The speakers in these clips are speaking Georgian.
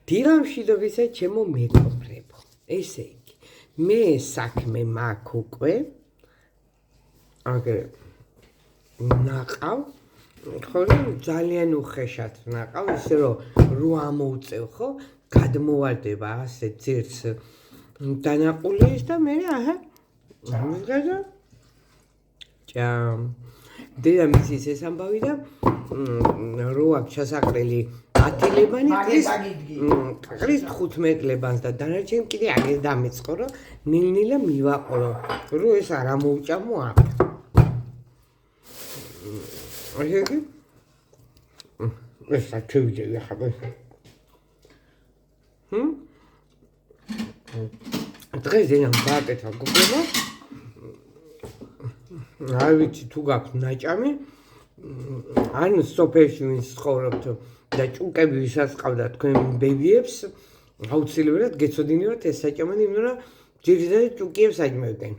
დილამშვიდობისა ჩემო მეგობრებო. ესე იგი, მე საქმე მაქვს უკვე. აგერ ნაყავ, ხოლმე ძალიან უხეშად ნაყავ, ისე რომ რო ამოუწევ ხო, გადმოვარდება ასე ძირს დანაყულის და მე აჰა მიგადა დედამისის ეს ამბავი და რო აქვს ჩასაყრელი 10 ლებანი ყრის 15 ლებანს და დანარჩენი კიდე აგერ დამეწყო რომ ნილ-ნილა მივაყოლო რო ეს არ ამოუჭამო აქ აიგი ეს საჩივიძე ხაბე დღეს ზენამ გააკეთა გოგონა არ ვიცი თუ გაქვს ნაჭამი ან სოფელში ვინც ცხოვრობთ და ჭუკები ვისაც ყავდა თქვენ ბებიებს აუცილებლად გეცოდინებათ ეს საჭამანი იმიტომ რომ ძირითადად ჭუკიებს აჭმევდნენ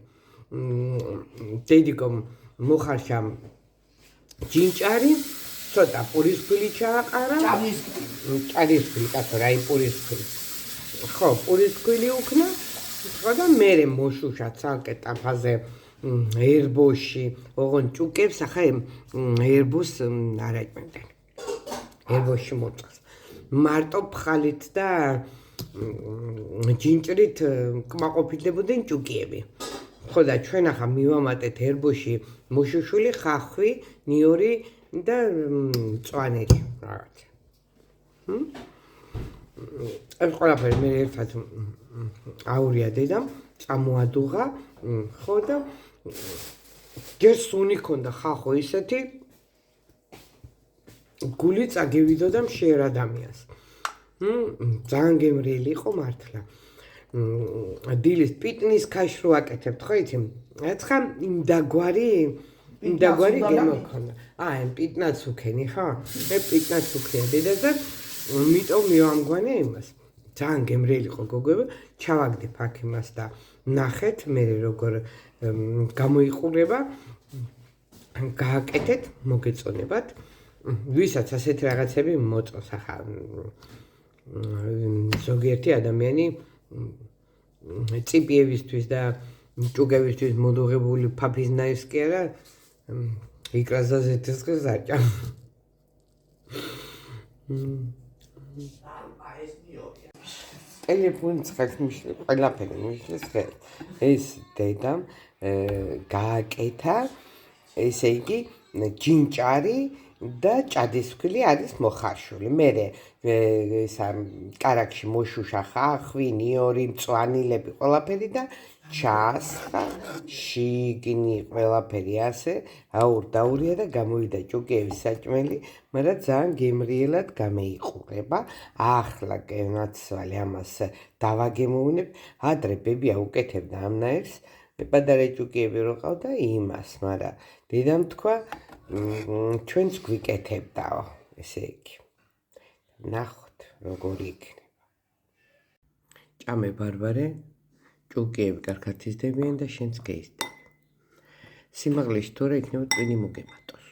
დედიკომ მოხარშა ჯინჭარი ცოტა პურისქვილი ჩააყარა ჭადისქვილი კაცო რაი პურისქვილი ხო პურისქვილი უქნა ხო და მერე მოშუშა ცალკე ტაფაზე ერბოში ოღონ ჭუკებს ახლა ერბოს არ აჭმევდნენ ერბოში მოწას მარტო ფხალით და ჯინჭრით კმაყოფილებოდნენ ჭუკიები ხო და ჩვენ ახლა მივამატეთ ერბოში მოშუშული ხახვი ნიორი და მწვანერი რაღაც ეს ყველაფერი მე ერთად აურია დედამ წამოადუღა ხო და გესუნი ქონდა ხახო ისეთი გული წაგევიდო და მშერ ადამიანს ძალიან გემრიელი იყო მართლა დილის პიტნის ქაშრო აკეთებთ ხო იცი აცხა იმ დაგვარი გემოქონდა აი პიტნაც უქენი ხო მე პიტნაც უქნია დედას და მიტომ მივამგვანე იმას ძალიან გემრიელი იყო გოგოები ჩავაგდებ აქ იმას და ნახეთ მე როგორ გამოიყურება გააკეთეთ მოგეწონებათ ვისაც ასეთი რაღაცები მოწონს ახლა ზოგიერთი ადამიანი ციპიებისთვის და ჭუკებისთვის მოდუღებული ფაფიზნაირს კი არა იკრას და ზეთეს დღეს აჭამ ტელეფონს ხალხში ყველაფერი მიშლის ხელ ეს დედამ გააკეთა ესე იგი ჯინჭარი და ჭადისქვილი არის მოხარშული მე ესა კარაქში მოშუშა ხახვი ნიორი მწვანილები ყველაფერი და ჩაასხა შიგნი ყველაფერი ასე აურდაურია და გამოვიდა ჭუკიების საჭმელი მაგრამ ძალიან გემრიელად გამეიყურება ახლა კენაცვალე ამას დავაგემოვნებ ადრე ბებია უკეთებდა ამნაირს პატარა ჭუკიები რო ყავდა იმას მაგრამ დედამ თქვა ჩვენც გვიკეთებდაო ესე იგი ნახოთ როგორი იქნება ჭამე ბარბარე ჭუკიები კარგად იზრდებიან და შენც გეიზრდები სიმაღლეში თორე იქნება ტვინი მოგემატოს